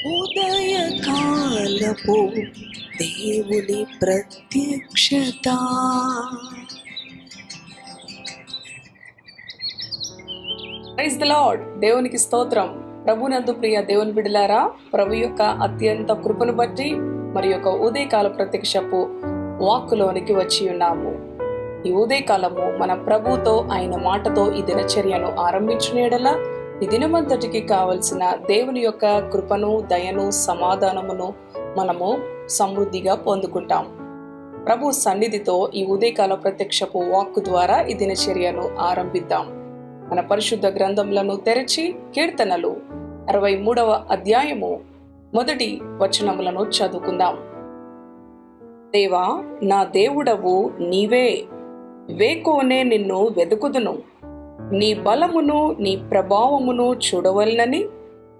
ఉదయకాలపు దేవుని ప్రత్యక్షత. Praise the Lord. దేవునికి స్తోత్రం. ప్రభునందు ప్రియ దేవుని బిడ్డలారా, ప్రభు యొక్క అత్యంత కృపను బట్టి మరి యొక్క ఉదయకాల ప్రత్యక్షపు వాక్కులోనికి వచ్చి ఉన్నాము. ఈ ఉదయకాలము మన ప్రభుతో ఆయన మాటతో ఈ దినచర్యను ఆరంభించిన యెడల ఈ దినమంతటికి కావలసిన దేవుని యొక్క కృపను, దయను, సమాధానమును మనము సమృద్ధిగా పొందుకుంటాం. ప్రభు సన్నిధితో ఈ ఉదయకాల ప్రత్యక్షపు వాక్కు ద్వారా ఈ దినచర్యను ఆరంభిద్దాం. మన పరిశుద్ధ గ్రంథములను తెరచి కీర్తనలు 63వ అధ్యాయము 1 వచనములను చదువుకుందాం. దేవా, నా దేవుడవు నీవే, వేకోనే నిన్ను వెదుకుదును. నీ బలమును నీ ప్రభావమును చూడవలనని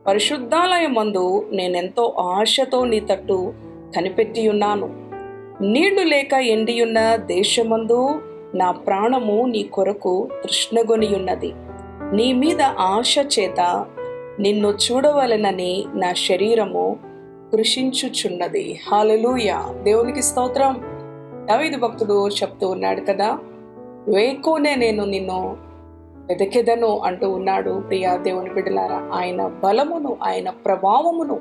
పరిశుద్ధాలయమందు నేనెంతో ఆశతో నీ తట్టు కనిపెట్టియున్నాను. నీళ్లు లేక ఎండియున్న దేశమందు నా ప్రాణము నీ కొరకు తృష్ణగొనియున్నది. నీ మీద ఆశ చేత నిన్ను చూడవలెనని నా శరీరము కృషించుచున్నది. హల్లెలూయా. దేవునికి స్తోత్రం. దావీదు భక్తుడు చెప్తూ ఉన్నాడు కదా, వేకునే నేను నిన్ను వెదకెదను అంటూ ఉన్నాడు. ప్రియా దేవుని బిడ్డలారా, ఆయన బలమును ఆయన ప్రభావమును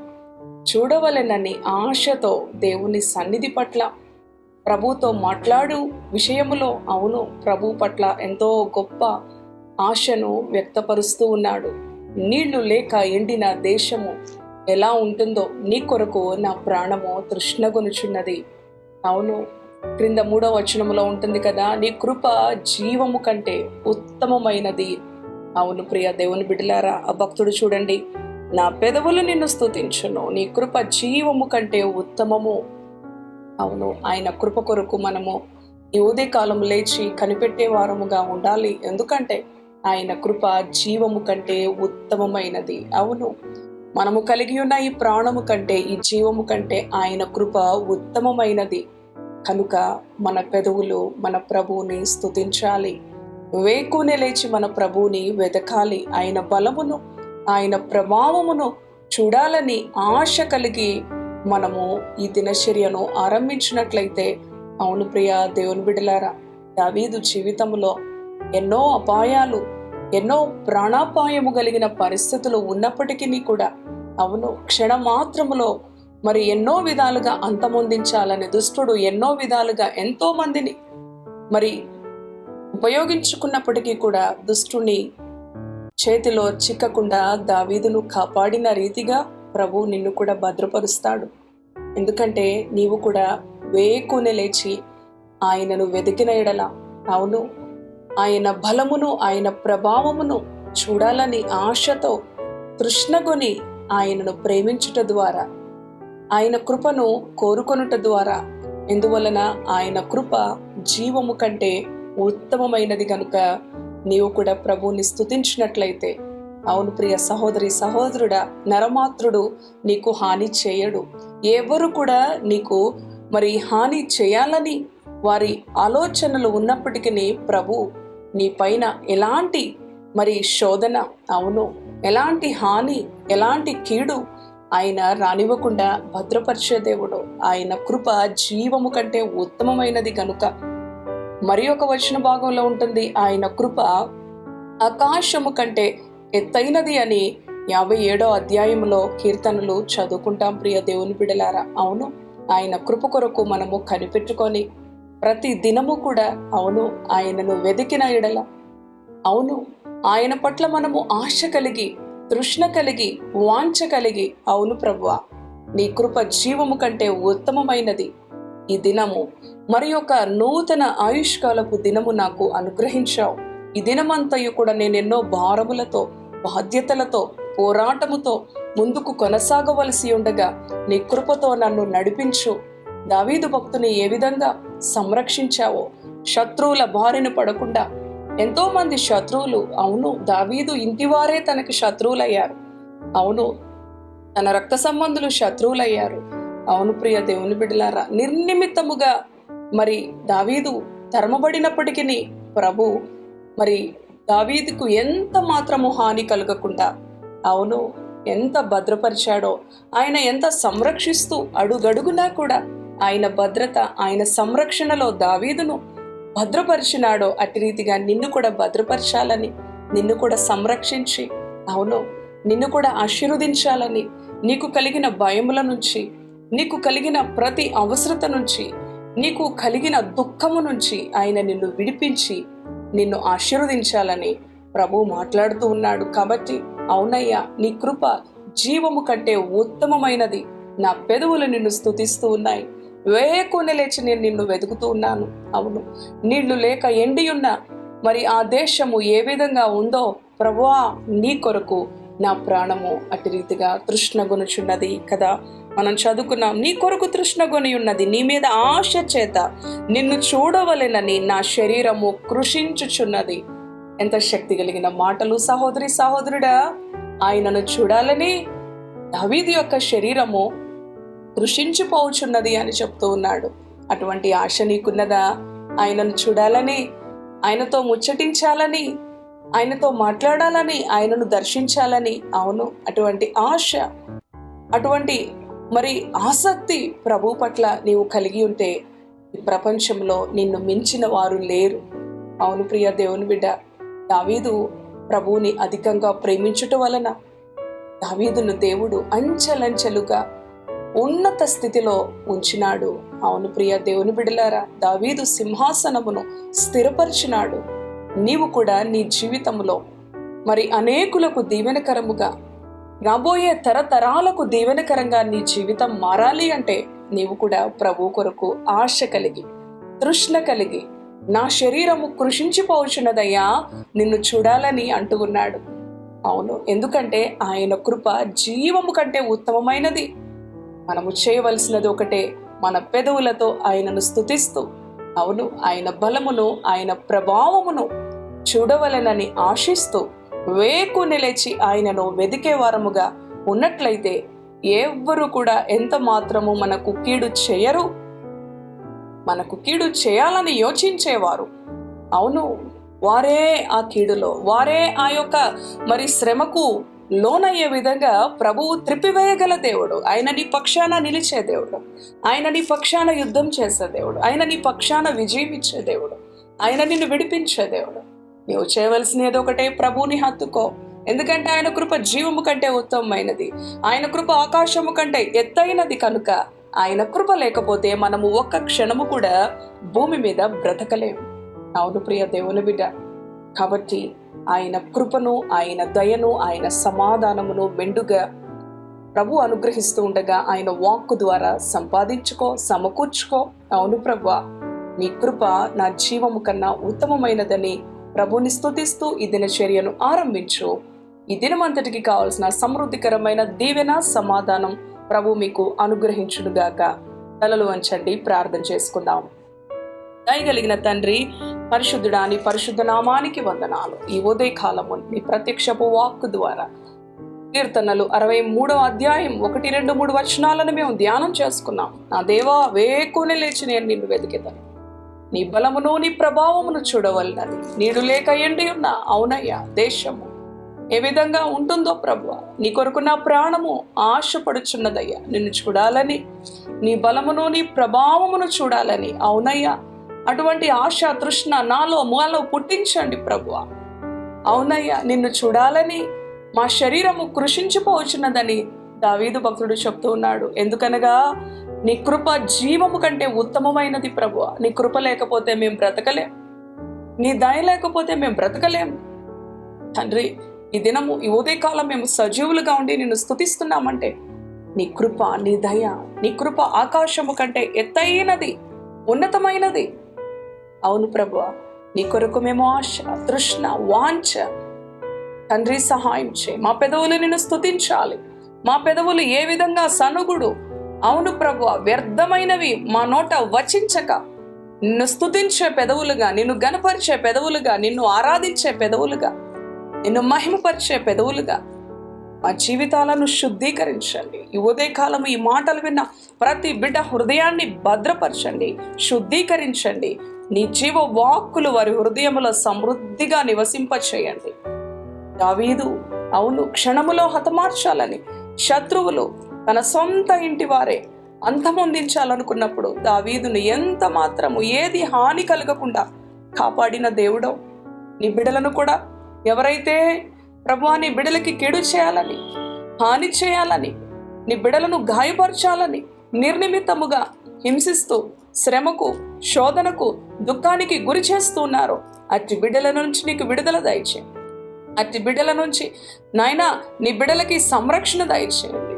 చూడవలెనని ఆశతో దేవుని సన్నిధి పట్ల ప్రభుతో మాట్లాడు విషయములో అవును ప్రభు పట్ల ఎంతో గొప్ప ఆశను వ్యక్తపరుస్తూ ఉన్నాడు. నీళ్లు లేక ఎండిన దేశము ఎలా ఉంటుందో నీ కొరకు నా ప్రాణము తృష్ణగొనుచున్నది. అవును, క్రింద 3వ వచనములో ఉంటుంది కదా, నీ కృప జీవము కంటే ఉత్తమమైనది. అవును ప్రియ దేవుని బిడ్డలారా, ఆ భక్తుడు చూడండి, నా పెదవులు నిన్ను స్తుతించును, నీ కృప జీవము కంటే ఉత్తమము. అవును, ఆయన కృప కొరకు మనము ఈ ఉదయకాలం లేచి కనిపెట్టే వారముగా ఉండాలి. ఎందుకంటే ఆయన కృప జీవము కంటే ఉత్తమమైనది. అవును, మనము కలిగి ఉన్న ఈ ప్రాణము కంటే ఈ జీవము కంటే ఆయన కృప ఉత్తమమైనది. కనుక మన పెదవులు మన ప్రభువుని స్తుతించాలి. వేకునే లేచి మన ప్రభువుని వెదకాలి. ఆయన బలమును ఆయన ప్రభావమును చూడాలని ఆశ కలిగి మనము ఈ దినచర్యను ఆరంభించినట్లయితే, అవును ప్రియ దేవుని బిడ్డలారా, దావీదు జీవితంలో ఎన్నో అపాయాలు, ఎన్నో ప్రాణాపాయము కలిగిన పరిస్థితులు ఉన్నప్పటికీ కూడా అవును క్షణమాత్రములో మరి ఎన్నో విధాలుగా అంతమొందించాలని దుష్టుడు ఎన్నో విధాలుగా ఎంతో మందిని మరి ఉపయోగించుకున్నప్పటికీ కూడా దుష్టుని చేతిలో చిక్కకుండా దావీదును కాపాడిన రీతిగా ప్రభు నిన్ను కూడా భద్రపరుస్తాడు. ఎందుకంటే నీవు కూడా వేకునే లేచి ఆయనను వెతికిన ఎడల అవును ఆయన బలమును ఆయన ప్రభావమును చూడాలని ఆశతో తృష్ణగొని ఆయనను ప్రేమించుట ద్వారా, ఆయన కృపను కోరుకొనుట ద్వారా, ఎందువలన ఆయన కృప జీవము కంటే ఉత్తమమైనది గనుక నీవు కూడా ప్రభువుని స్తుతించినట్లయితే, అవును ప్రియ సహోదరి సహోదరుడా, నరమాత్రుడు నీకు హాని చేయడు. ఎవరు కూడా నీకు మరి హాని చేయాలని వారి ఆలోచనలు ఉన్నప్పటికీ ప్రభు నీ పైన ఎలాంటి మరి శోధన, అవును ఎలాంటి హాని, ఎలాంటి కీడు ఆయన రానివ్వకుండా భద్రపరిచే దేవుడు. ఆయన కృప జీవము కంటే ఉత్తమమైనది కనుక మరి ఒక వచన భాగంలో ఉంటుంది, ఆయన కృప ఆకాశము కంటే ఎత్తైనది అని 57వ అధ్యాయంలో కీర్తనలు చదువుకుంటాం. ప్రియ దేవుని బిడ్డలారా, అవును ఆయన కృప కొరకు మనము కనిపెట్టుకొని ప్రతి దినము కూడా అవును ఆయనను వెతికిన ఎడల, అవును ఆయన పట్ల మనము ఆశ కలిగి తృష్ణ కలిగి వాంఛ కలిగి, అవును ప్రభువా నీ కృప జీవము కంటే ఉత్తమమైనది. ఈ దినము మరి ఒక నూతన ఆయుష్కాలపు దినము నాకు అనుగ్రహించావు. ఈ దినమంతయు కూడా నేను ఎన్నో భారములతో బాధ్యతలతో పోరాటముతో ముందుకు కొనసాగవలసి ఉండగా నీ కృపతో నన్ను నడిపించు. దావీదు భక్తుని ఏ విధంగా సంరక్షించావో, శత్రువుల బారిన పడకుండా, ఎంతో మంది శత్రువులు, అవును దావీదు ఇంటివారే తనకి శత్రువులయ్యారు. అవును తన రక్త సంబంధులు శత్రువులయ్యారు. అవును ప్రియ దేవుని బిడ్డలారా, నిర్నిమిత్తముగా మరి దావీదు తరమబడినప్పటికీ ప్రభు మరి దావీదుకు ఎంత మాత్రము హాని కలగకుండా, అవును ఎంత భద్రపరిచాడో, ఆయన ఎంత సంరక్షిస్తూ అడుగడుగునా కూడా ఆయన భద్రత, ఆయన సంరక్షణలో దావీదును భద్రపరిచినాడో అట్టి రీతిగా నిన్ను కూడా భద్రపరచాలని, నిన్ను కూడా సంరక్షించి, అవును నిన్ను కూడా ఆశీర్వదించాలని, నీకు కలిగిన భయముల నుంచి, నీకు కలిగిన ప్రతి అవసరత నుంచి, నీకు కలిగిన దుఃఖము నుంచి ఆయన నిన్ను విడిపించి నిన్ను ఆశీర్వదించాలని ప్రభు మాట్లాడుతూ ఉన్నాడు. కాబట్టి అవునయ్యా, నీ కృప జీవము కంటే ఉత్తమమైనది. నా పెదవులు నిన్ను స్తుతిస్తూ ఉన్నాయి. వేకుని లేచి నేను నిన్ను వెతుకుతూ ఉన్నాను. అవును, నీళ్లు లేక ఎండి ఉన్న మరి ఆ దేశము ఏ విధంగా ఉందో ప్రభువా, నీ కొరకు నా ప్రాణము అటు రీతిగా తృష్ణగొనుచున్నది కదా. మనం చదువుకున్నాం, నీ కొరకు తృష్ణగొని ఉన్నది, నీ మీద ఆశ చేత నిన్ను చూడవలెనని నా శరీరము కృషించుచున్నది. ఎంత శక్తి కలిగిన మాటలు సహోదరి సహోదరుడా. ఆయనను చూడాలని దావీదు యొక్క శరీరము కృషించిపోవచ్చున్నది అని చెప్తూ ఉన్నాడు. అటువంటి ఆశ నీకున్నదా? ఆయనను చూడాలని, ఆయనతో ముచ్చటించాలని, ఆయనతో మాట్లాడాలని, ఆయనను దర్శించాలని. అవును, అటువంటి ఆశ, అటువంటి మరి ఆసక్తి ప్రభు పట్ల నీవు కలిగి ఉంటే ఈ ప్రపంచంలో నిన్ను మించిన వారు లేరు. అవును ప్రియ దేవుని బిడ్డ, దావీదు ప్రభువుని అధికంగా ప్రేమించుట వలన దావీదును దేవుడు అంచెలంచెలుగా ఉన్నత స్థితిలో ఉంచినాడు. అవును ప్రియ దేవుని బిడ్డలారా, దావీదు సింహాసనమును స్థిరపరిచినాడు. నీవు కూడా నీ జీవితంలో మరి అనేకులకు దీవెనకరముగా, రాబోయే తరతరాలకు దీవెనకరంగా నీ జీవితం మారాలి అంటే నీవు కూడా ప్రభు కొరకు ఆశ కలిగి, తృష్ణ కలిగి, నా శరీరము కృషించిపోవచ్చున్నదయ్యా నిన్ను చూడాలని అంటూ ఉన్నాడు. అవును, ఎందుకంటే ఆయన కృప జీవము కంటే ఉత్తమమైనది. మనము చేయవలసినది ఒకటే, మన పెదవులతో ఆయనను స్తుతిస్తూ, అవును ఆయన బలమును, ఆయన ప్రభావమును చూడవలెనని ఆశిస్తూ వేకుని లేచి ఆయనను వెదికే వారముగా ఉన్నట్లయితే ఎవ్వరూ కూడా ఎంత మాత్రము మనకు కీడు చేయరు. మనకు కీడు చేయాలని యోచించేవారు, అవును వారే ఆ కీడులో, వారే ఆ యొక్క మరి శ్రమకు లోనయ్యే విధంగా ప్రభువు త్రిప్పివేయగల దేవుడు. ఆయన నీ పక్షాన నిలిచే దేవుడు, ఆయన నీ పక్షాన యుద్ధం చేసే దేవుడు, ఆయన నీ పక్షాన విజయం ఇచ్చే దేవుడు, ఆయన నిన్ను విడిపించే దేవుడు. నీవు చేయవలసిన ఏదో ఒకటే, ప్రభువుని హత్తుకో. ఎందుకంటే ఆయన కృప జీవము కంటే ఉత్తమమైనది, ఆయన కృప ఆకాశము కంటే ఎత్తైనది. కనుక ఆయన కృప లేకపోతే మనము ఒక్క క్షణము కూడా భూమి మీద బ్రతకలేము. అవును ప్రియ దేవుని బిడ్డ, కాబట్టి ఆయన కృపను, ఆయన దయను, ఆయన సమాధానమును మెండుగా ప్రభు అనుగ్రహిస్తూ ఉండగా ఆయన వాక్కు ద్వారా సంపాదించుకో, సమకూర్చుకో. అవును ప్రభువా, నీ కృప నా జీవము కన్నా ఉత్తమమైనదని ప్రభుని స్తుతిస్తూ ఈ దినచర్యను ఆరంభించు. ఈ దినమంతటికి కావాల్సిన సమృద్ధికరమైన దీవెన, సమాధానం ప్రభు మీకు అనుగ్రహించునుగాక. తలలు వంచండి, ప్రార్థన చేసుకుందాం. దయగలిగిన తండ్రి, పరిశుద్ధుడా, నీ పరిశుద్ధ నామానికి వందనాలు. ఈ ఉదయకాలము నీ ప్రత్యక్షపు వాక్కు ద్వారా కీర్తనలు 63వ అధ్యాయం 1, 2, 3 వచనాలను మేము ధ్యానం చేసుకున్నాం. నా దేవా, వేకుని లేచి నేను నిన్ను వెతికేదను, నీ బలమును, నీ ప్రభావమును చూడవలనని. నీడు లేక ఎండి ఉన్న అవునయ్యా దేశము ఏ విధంగా ఉంటుందో ప్రభువా, నీ కొరకు నా ప్రాణము ఆశపడుచున్నదయ్యా నిన్ను చూడాలని, నీ బలమును, నీ ప్రభావమును చూడాలని. అవునయ్యా, అటువంటి ఆశ, తృష్ణ మాలో పుట్టించండి ప్రభువా. అవునయ్యా, నిన్ను చూడాలని మా శరీరము కృషించిపోవచ్చున్నదని దావీదు భక్తుడు చెప్తూ ఉన్నాడు. ఎందుకనగా నీ కృప జీవము కంటే ఉత్తమమైనది ప్రభువా. నీ కృప లేకపోతే మేము బ్రతకలేం, నీ దయ లేకపోతే మేము బ్రతకలేం. తండ్రి, ఈ దినము, ఈ ఉదయకాలం మేము సజీవులుగా ఉండి నిన్ను స్తుతిస్తున్నామంటే నీ కృప, నీ దయ, నీ కృప ఆకాశము కంటే ఎత్తైనది, ఉన్నతమైనది. అవును ప్రభువా, నీ కొరకు మేము ఆశ, తృష్ణ, వాంఛ. తండ్రి సహాయం చేయి. మా పెదవులు నిన్ను స్తుతించాలి. మా పెదవులు ఏ విధంగా సనుగుడు, అవును ప్రభువా, వ్యర్థమైనవి మా నోట వచించక నిన్ను స్తుతించే పెదవులుగా, నిన్ను గణపరిచే పెదవులుగా, నిన్ను ఆరాధించే పెదవులుగా, నిన్ను మహిమపరిచే పెదవులుగా మా జీవితాలను శుద్ధీకరించండి. ఈ ఉదయకాలం ఈ మాటలు విన్న ప్రతి బిడ్డ హృదయాన్ని భద్రపరచండి, శుద్ధీకరించండి. నీ జీవ వాక్కులు వారి హృదయములో సమృద్ధిగా నివసింపచేయండి. దావీదు అవును క్షణములో హతమార్చాలని శత్రువులు తన సొంత ఇంటి వారే అంతమొందించాలనుకున్నప్పుడు దావీదును ఎంత మాత్రము ఏది హాని కలగకుండా కాపాడిన దేవుడో, నీ బిడలను కూడా ఎవరైతే ప్రభువా నీ బిడలకి కీడు చేయాలని, హాని చేయాలని, నీ బిడలను గాయపరచాలని నిర్నిమిత్తముగా హింసిస్తూ శ్రమకు, శోధనకు, దుఃఖానికి గురి చేస్తూ ఉన్నారో అట్టి బిడ్డల నుంచి నీకు విడుదల దయచేయండి. అట్టి బిడ్డల నుంచి నాయనా నీ బిడ్డలకి సంరక్షణ దయచేయండి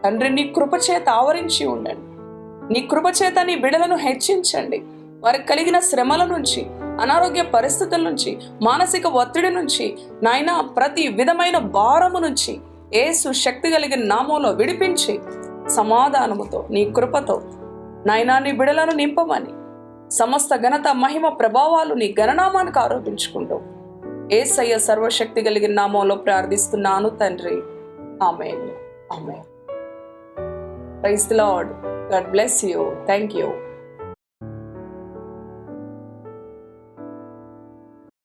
తండ్రి. నీ కృపచేత ఆవరించి ఉండండి. నీ కృపచేత నీ బిడ్డలను హెచ్చించండి. వారికి కలిగిన శ్రమల నుంచి, అనారోగ్య పరిస్థితుల నుంచి, మానసిక ఒత్తిడి నుంచి, నాయనా ప్రతి విధమైన భారము నుంచి యేసు శక్తి కలిగిన నామంలో విడిపించి సమాధానముతో నీ కృపతో నాయనా నీ బిడలను నింపమని సమస్త ఘనత, మహిమ, ప్రభావాలు నీ ఘననామానికి ఆరోపించుకుంటూ యేసయ్య సర్వశక్తి కలిగిన నామంలో ప్రార్థిస్తున్నాను తండ్రి. Amen. Amen. Praise the lord. God bless you. Thank you.